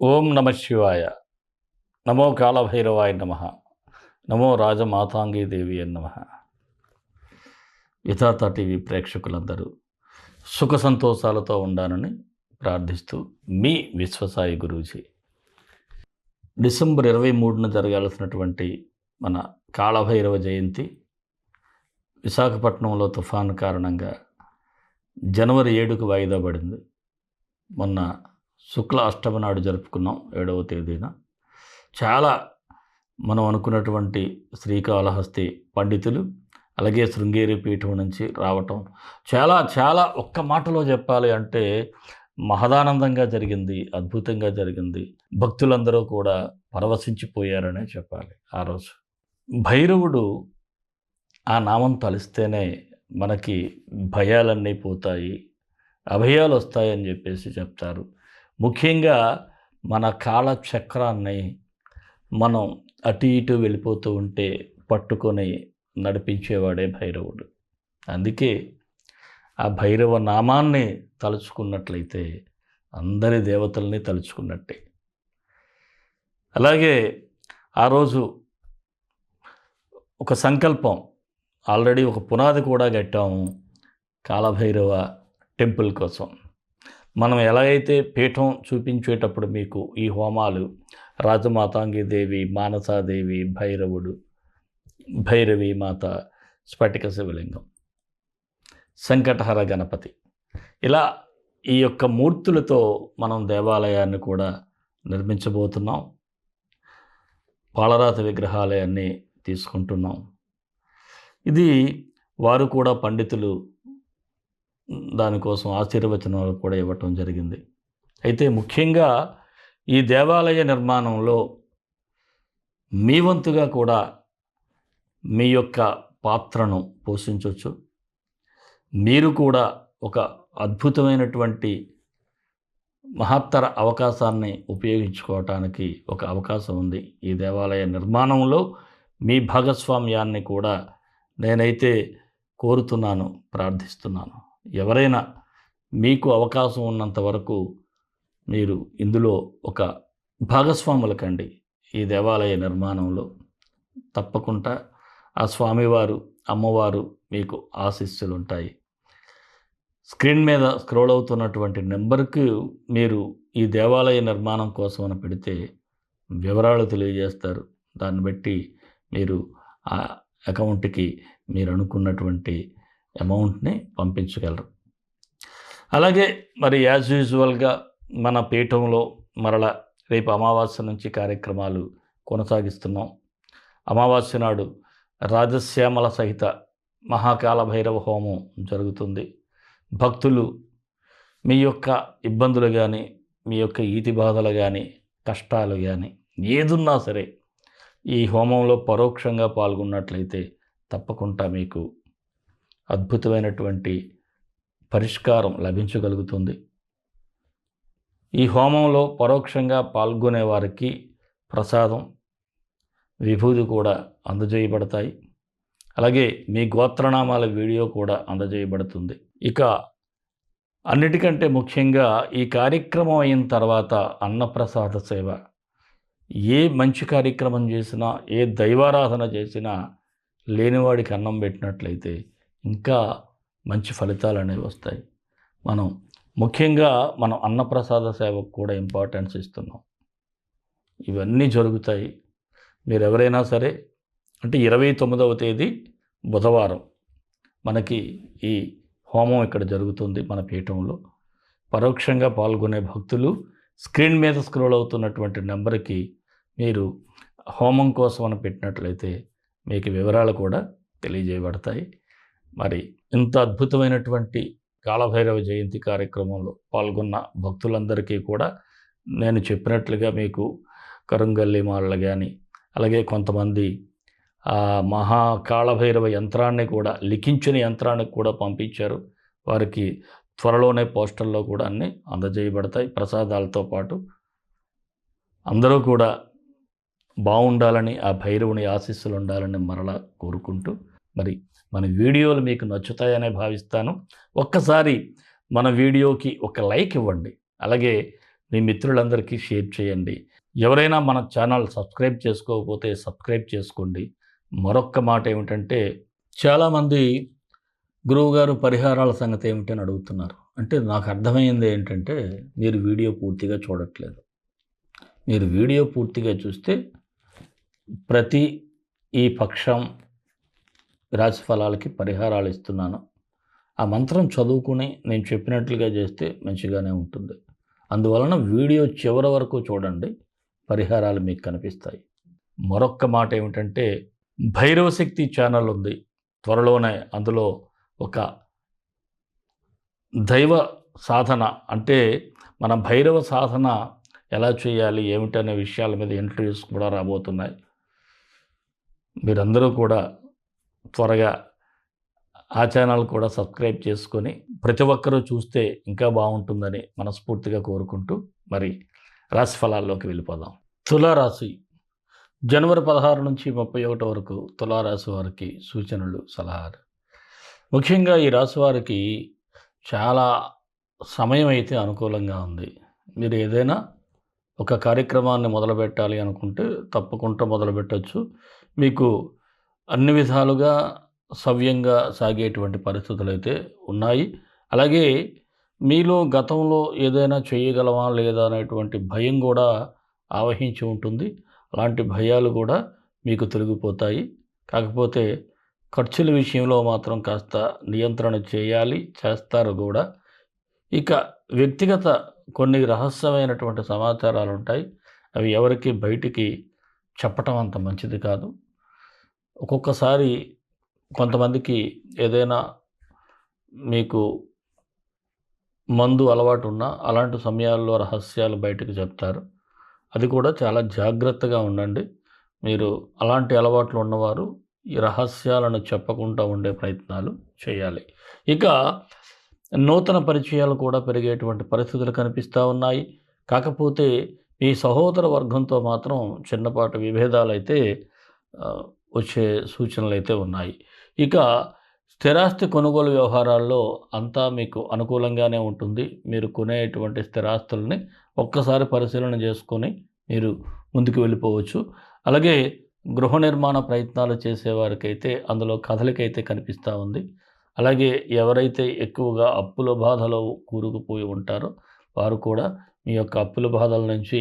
ఓం నమ శివాయ. నమో కాళభైరవాయ నమ. నమో రాజమాతాంగీ దేవి అని నమ. యథార్థ టీవీ ప్రేక్షకులందరూ సుఖ సంతోషాలతో ఉండాలని ప్రార్థిస్తూ మీ విశ్వసాయి గురూజీ. డిసెంబర్ 23న జరగాల్సినటువంటి మన కాళభైరవ జయంతి విశాఖపట్నంలో తుఫాను కారణంగా జనవరి 7కు వాయిదా పడింది. మొన్న శుక్ల అష్టమి నాడు జరుపుకున్నాం 7వ తేదీన. చాలా మనం అనుకున్నటువంటి శ్రీకాళహస్తి పండితులు అలాగే శృంగేరి పీఠం నుంచి రావటం చాలా ఒక్క మాటలో చెప్పాలి అంటే మహదానందంగా జరిగింది, అద్భుతంగా జరిగింది. భక్తులందరూ కూడా పరవశించిపోయారనే చెప్పాలి. ఆ రోజు భైరవుడు ఆ నామం తలిస్తేనే మనకి భయాలన్నీ పోతాయి, అభయాలు వస్తాయని చెప్పేసి చెప్తారు. ముఖ్యంగా మన కాలచక్రాన్ని మనం అటు ఇటు వెళ్ళిపోతూ ఉంటే పట్టుకొని నడిపించేవాడే భైరవుడు. అందుకే ఆ భైరవ నామాన్ని తలుచుకున్నట్లయితే అందరి దేవతల్ని తలుచుకున్నట్టే. అలాగే ఆ రోజు ఒక సంకల్పం, ఆల్రెడీ ఒక పునాది కూడా కట్టాము కాళభైరవ టెంపుల్ కోసం. మనం ఎలాగైతే పీఠం చూపించేటప్పుడు మీకు ఈ హోమాలు రాజమాతాంగి దేవి, మానసాదేవి, భైరవుడు, భైరవి మాత, స్ఫటిక శివలింగం, సంకటహర గణపతి, ఇలా ఈ యొక్క మూర్తులతో మనం దేవాలయాన్ని కూడా నిర్మించబోతున్నాం. పాలరాతి విగ్రహాలయాన్ని తీసుకుంటున్నాం. ఇది వారు కూడా పండితులు దానికోసం ఆశీర్వచనాలు కూడా ఇవ్వటం జరిగింది. అయితే ముఖ్యంగా ఈ దేవాలయ నిర్మాణంలో మీ వంతుగా కూడా మీ యొక్క పాత్రను పోషించవచ్చు. మీరు కూడా ఒక అద్భుతమైనటువంటి మహత్తర అవకాశాన్ని ఉపయోగించుకోవటానికి ఒక అవకాశం ఉంది. ఈ దేవాలయ నిర్మాణంలో మీ భాగస్వామ్యాన్ని కూడా నేనైతే కోరుతున్నాను, ప్రార్థిస్తున్నాను. ఎవరైనా మీకు అవకాశం ఉన్నంత వరకు మీరు ఇందులో ఒక భాగస్వాముల కండి. ఈ దేవాలయ నిర్మాణంలో తప్పకుండా ఆ స్వామివారు, అమ్మవారు మీకు ఆశీస్సులు ఉంటాయి. స్క్రీన్ మీద స్క్రోల్ అవుతున్నటువంటి నెంబర్కు మీరు ఈ దేవాలయ నిర్మాణం కోసం అని పెడితే వివరాలు తెలియజేస్తారు. దాన్ని బట్టి మీరు ఆ అకౌంట్కి మీరు అనుకున్నటువంటి అమౌంట్ని పంపించగలరు. అలాగే మరి యాజ్ యూజువల్గా మన పీఠంలో మరల రేపు అమావాస్య నుంచి కార్యక్రమాలు కొనసాగిస్తున్నాం. అమావాస్య నాడు రాజశ్యామల సహిత మహాకాల భైరవ హోమం జరుగుతుంది. భక్తులు మీ యొక్క ఇబ్బందులు కానీ, మీ యొక్క ఈతి బాధలు కానీ, కష్టాలు కానీ ఏదున్నా సరే ఈ హోమంలో పరోక్షంగా పాల్గొన్నట్లయితే తప్పకుండా మీకు అద్భుతమైనటువంటి పరిష్కారం లభించగలుగుతుంది. ఈ హోమంలో పరోక్షంగా పాల్గొనే వారికి ప్రసాదం, విభూది కూడా అందజేయబడతాయి. అలాగే మీ గోత్రనామాల వీడియో కూడా అందజేయబడుతుంది. ఇక అన్నిటికంటే ముఖ్యంగా ఈ కార్యక్రమం అయిన తర్వాత అన్నప్రసాద సేవ. ఏ మంచి కార్యక్రమం చేసినా, ఏ దైవారాధన చేసినా లేనివాడికి అన్నం పెట్టినట్లయితే ఇంకా మంచి ఫలితాలు అనేవి వస్తాయి. మనం ముఖ్యంగా మనం అన్నప్రసాద సేవకు కూడా ఇంపార్టెన్స్ ఇస్తున్నాం. ఇవన్నీ జరుగుతాయి. మీరు ఎవరైనా సరే అంటే 29వ తేదీ బుధవారం మనకి ఈ హోమం ఇక్కడ జరుగుతుంది మన పీఠంలో. పరోక్షంగా పాల్గొనే భక్తులు స్క్రీన్ మీద స్క్రోల్ అవుతున్నటువంటి నెంబర్కి మీరు హోమం కోసం అని పెట్టినట్లయితే మీకు వివరాలు కూడా తెలియజేయబడతాయి. మరి ఇంత అద్భుతమైనటువంటి కాళభైరవ జయంతి కార్యక్రమంలో పాల్గొన్న భక్తులందరికీ కూడా నేను చెప్పినట్లుగా మీకు కరుంగల్లి మాలలు కానీ, అలాగే కొంతమంది మహాకాళభైరవ యంత్రాన్ని కూడా, లిఖించిన యంత్రాన్ని కూడా పంపించారు. వారికి త్వరలోనే పోస్టల్లో కూడా అన్నీ అందజేయబడతాయి ప్రసాదాలతో పాటు. అందరూ కూడా బాగుండాలని, ఆ భైరవుని ఆశీస్సులు ఉండాలని మరలా కోరుకుంటూ, మరి మన వీడియోలు మీకు నచ్చుతాయనే భావిస్తాను. ఒక్కసారి మన వీడియోకి ఒక లైక్ ఇవ్వండి. అలాగే మీ మిత్రులందరికీ షేర్ చేయండి. ఎవరైనా మన ఛానల్ సబ్స్క్రైబ్ చేసుకోకపోతే సబ్స్క్రైబ్ చేసుకోండి. మరొక్క మాట ఏమిటంటే, చాలామంది గురువుగారు పరిహారాల సంగతి ఏమిటి అని అడుగుతున్నారు. అంటే నాకు అర్థమైంది ఏంటంటే, మీరు వీడియో పూర్తిగా చూడట్లేదు. మీరు వీడియో పూర్తిగా చూస్తే ప్రతి ఈ పక్షం రాశి ఫలాలకి పరిహారాలు ఇస్తున్నాను. ఆ మంత్రం చదువుకుని నేను చెప్పినట్లుగా చేస్తే మంచిగానే ఉంటుంది. అందువలన వీడియో చివరి వరకు చూడండి, పరిహారాలు మీకు కనిపిస్తాయి. మరొక్క మాట ఏమిటంటే, భైరవ శక్తి ఛానల్ ఉంది. త్వరలోనే అందులో ఒక దైవ సాధన, అంటే మన భైరవ సాధన ఎలా చేయాలి ఏమిటనే విషయాల మీద ఇంటర్వ్యూస్ కూడా రాబోతున్నాయి. మీరందరూ కూడా త్వరగా ఆ ఛానల్ కూడా సబ్స్క్రైబ్ చేసుకొని ప్రతి ఒక్కరూ చూస్తే ఇంకా బాగుంటుందని మనస్ఫూర్తిగా కోరుకుంటూ మరి రాశి ఫలాల్లోకి వెళ్ళిపోదాం. తులారాశి జనవరి 16 నుంచి 31 వరకు తులారాశి వారికి సూచనలు, సలహాలు. ముఖ్యంగా ఈ రాశి వారికి చాలా సమయం అయితే అనుకూలంగా ఉంది. మీరు ఏదైనా ఒక కార్యక్రమాన్ని మొదలుపెట్టాలి అనుకుంటే తప్పకుండా మొదలుపెట్టవచ్చు. మీకు అన్ని విధాలుగా సవ్యంగా సాగేటువంటి పరిస్థితులు అయితే ఉన్నాయి. అలాగే మీలో గతంలో ఏదైనా చేయగలమా లేదా అనేటువంటి భయం కూడా ఆవహించి ఉంటుంది. అలాంటి భయాలు కూడా మీకు తొలగిపోతాయి. కాకపోతే ఖర్చుల విషయంలో మాత్రం కాస్త నియంత్రణ చేయాలి, చేస్తారు కూడా. ఇక వ్యక్తిగత కొన్ని రహస్యమైనటువంటి సమాచారాలు ఉంటాయి. అవి ఎవరికి బయటికి చెప్పటం అంత మంచిది కాదు. ఒక్కొక్కసారి కొంతమందికి ఏదైనా మీకు మందు అలవాటు ఉన్నా అలాంటి సమయాల్లో రహస్యాలు బయటకు చెప్తారు. అది కూడా చాలా జాగ్రత్తగా ఉండండి. మీరు అలాంటి అలవాట్లు ఉన్నవారు ఈ రహస్యాలను చెప్పకుండా ఉండే ప్రయత్నాలు చేయాలి. ఇక నూతన పరిచయాలు కూడా పెరిగేటువంటి పరిస్థితులు కనిపిస్తూ ఉన్నాయి. కాకపోతే మీ సహోదర వర్గంతో మాత్రం చిన్నపాటి విభేదాలైతే వచ్చే సూచనలు అయితే ఉన్నాయి. ఇక స్థిరాస్తి కొనుగోలు వ్యవహారాల్లో అంతా మీకు అనుకూలంగానే ఉంటుంది. మీరు కొనేటువంటి స్థిరాస్తుల్ని ఒక్కసారి పరిశీలన చేసుకొని మీరు ముందుకు వెళ్ళిపోవచ్చు. అలాగే గృహ నిర్మాణ ప్రయత్నాలు చేసేవారికైతే అందులో కదలికైతే కనిపిస్తూ ఉంది. అలాగే ఎవరైతే ఎక్కువగా అప్పుల బాధలో కూరుకుపోయి ఉంటారో వారు కూడా మీ యొక్క అప్పుల బాధల నుంచి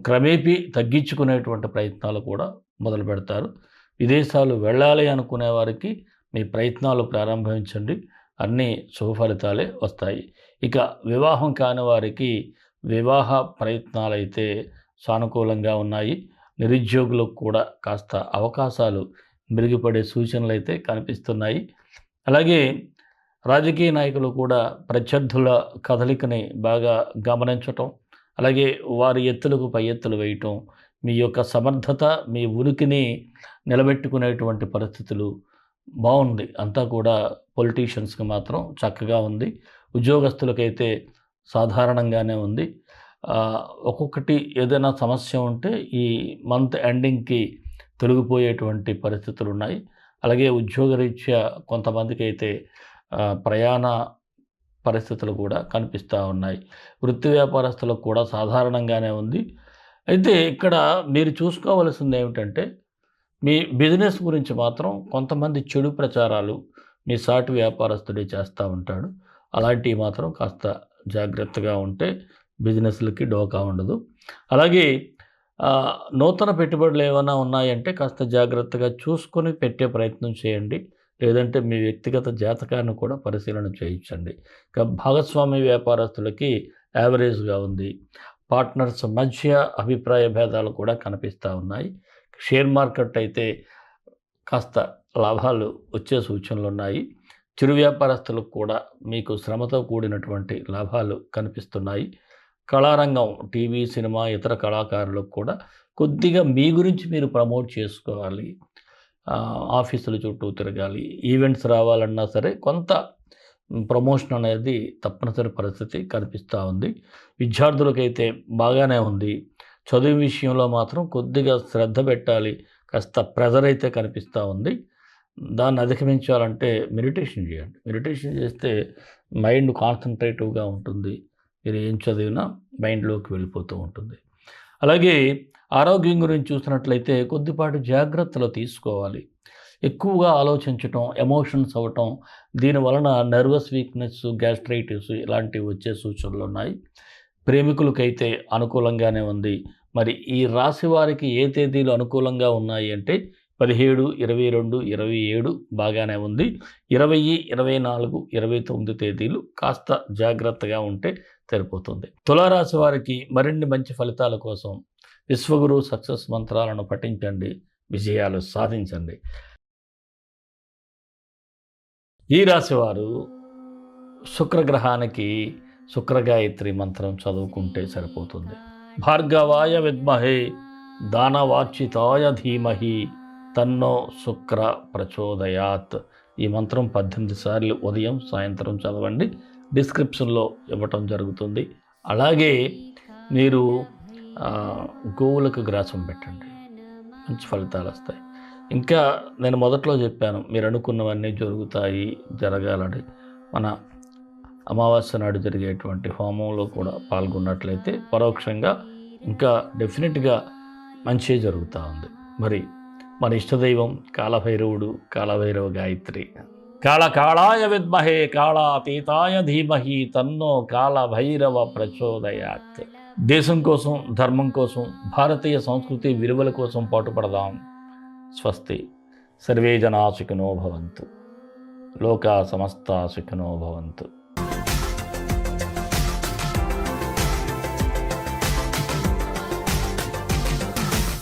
క్రమేపీ తగ్గించుకునేటువంటి ప్రయత్నాలు కూడా మొదలు పెడతారు. విదేశాలు వెళ్ళాలి అనుకునే వారికి మీ ప్రయత్నాలు ప్రారంభించండి, అన్నీ శుభ ఫలితాలే వస్తాయి. ఇక వివాహం కాని వారికి వివాహ ప్రయత్నాలు అయితే సానుకూలంగా ఉన్నాయి. నిరుద్యోగులకు కూడా కాస్త అవకాశాలు మెరుగుపడే సూచనలు అయితే కనిపిస్తున్నాయి. అలాగే రాజకీయ నాయకులు కూడా ప్రత్యర్థుల కదలికని బాగా గమనించటం, అలాగే వారి ఎత్తులకు పై ఎత్తులు వేయటం, మీ యొక్క సమర్థత, మీ ఉనికిని నిలబెట్టుకునేటువంటి పరిస్థితులు బాగుంది. అంతా కూడా పొలిటీషియన్స్కి మాత్రం చక్కగా ఉంది. ఉద్యోగస్తులకైతే సాధారణంగానే ఉంది. ఒక్కొక్కటి ఏదైనా సమస్య ఉంటే ఈ మంత్ ఎండింగ్కి తొలగిపోయేటువంటి పరిస్థితులు ఉన్నాయి. అలాగే ఉద్యోగరీత్యా కొంతమందికి అయితే ప్రయాణ పరిస్థితులు కూడా కనిపిస్తూ ఉన్నాయి. వృత్తి వ్యాపారస్తులకు కూడా సాధారణంగానే ఉంది. అయితే ఇక్కడ మీరు చూసుకోవాల్సింది ఏమిటంటే, మీ బిజినెస్ గురించి మాత్రం కొంతమంది చెడు ప్రచారాలు మీ సాటి వ్యాపారస్తుడే చేస్తూ ఉంటాడు. అలాంటివి మాత్రం కాస్త జాగ్రత్తగా ఉంటే బిజినెస్లకి డోకా ఉండదు. అలాగే నూతన పెట్టుబడులు ఏమైనా ఉన్నాయంటే కాస్త జాగ్రత్తగా చూసుకొని పెట్టే ప్రయత్నం చేయండి. లేదంటే మీ వ్యక్తిగత జాతకాన్ని కూడా పరిశీలన చేయించండి. ఇక భాగస్వామి వ్యాపారస్తులకి యావరేజ్గా ఉంది. పార్ట్నర్స్ మధ్య అభిప్రాయ భేదాలు కూడా కనిపిస్తూ ఉన్నాయి. షేర్ మార్కెట్ అయితే కాస్త లాభాలు వచ్చే సూచనలు ఉన్నాయి. చిరు వ్యాపారస్తులకు కూడా మీకు శ్రమతో కూడినటువంటి లాభాలు కనిపిస్తున్నాయి. కళారంగం, టీవీ, సినిమా, ఇతర కళాకారులకు కూడా కొద్దిగా మీ గురించి మీరు ప్రమోట్ చేసుకోవాలి. ఆఫీసుల చుట్టూ తిరగాలి. ఈవెంట్స్ రావాలన్నా సరే కొంత ప్రమోషన్ అనేది తప్పనిసరి పరిస్థితి కనిపిస్తూ ఉంది. విద్యార్థులకైతే బాగానే ఉంది. చదువు విషయంలో మాత్రం కొద్దిగా శ్రద్ధ పెట్టాలి. కాస్త ప్రెజర్ అయితే కనిపిస్తూ ఉంది. దాన్ని అధిగమించాలంటే మెడిటేషన్ చేయండి. మెడిటేషన్ చేస్తే మైండ్ కాన్సన్ట్రేటివ్గా ఉంటుంది. మీరు ఏం చదివినా మైండ్లోకి వెళ్ళిపోతూ ఉంటుంది. అలాగే ఆరోగ్యం గురించి చూసినట్లయితే కొద్దిపాటి జాగ్రత్తలు తీసుకోవాలి. ఎక్కువగా ఆలోచించటం, ఎమోషన్స్ అవ్వటం, దీనివలన నర్వస్ వీక్‌నెస్, గ్యాస్ట్రైటిస్ ఇలాంటివి వచ్చే సూచనలున్నాయి. ప్రేమికులకైతే అనుకూలంగానే ఉంది. మరి ఈ రాశి వారికి ఏ తేదీలు అనుకూలంగా ఉన్నాయి అంటే 17, 22, 27 బాగానే ఉంది. 20, 24, 29 తేదీలు కాస్త జాగ్రత్తగా ఉంటే సరిపోతుంది. తులారాశి వారికి మరిన్ని మంచి ఫలితాల కోసం విశ్వగురు సక్సెస్ మంత్రాలను పఠించండి. విజయాలు సాధించండి. ఈ రాశివారు శుక్రగ్రహానికి శుక్రగాయత్రి మంత్రం చదువుకుంటే సరిపోతుంది. భార్గవాయ విద్మహే దానవాచ్యుతాయ ధీమహి తన్నో శుక్ర ప్రచోదయాత్. ఈ మంత్రం 18 సార్లు ఉదయం సాయంత్రం చదవండి. డిస్క్రిప్షన్లో ఇవ్వటం జరుగుతుంది. అలాగే మీరు గోవులకు గ్రాసం పెట్టండి, మంచి ఫలితాలు వస్తాయి. ఇంకా నేను మొదట్లో చెప్పాను, మీరు అనుకున్నవన్నీ జరుగుతాయి, జరగాలని. మన అమావాస్య నాడు జరిగేటువంటి హోమంలో కూడా పాల్గొన్నట్లయితే పరోక్షంగా ఇంకా డెఫినెట్గా మంచి జరుగుతూ ఉంది. మరి మన ఇష్టదైవం కాలభైరవుడు, కాలభైరవ గాయత్రి. కాళకాళాయ విద్మహే కాళాతీతాయ ధీమహి తన్నో కాలభైరవ ప్రచోదయాత్. దేశం కోసం, ధర్మం కోసం, భారతీయ సంస్కృతి విలువల కోసం పాటుపడదాం. స్వస్తి. సర్వే జనా సుఖినో భవంతు. లోకా సమస్తా సుఖినో భవంతు.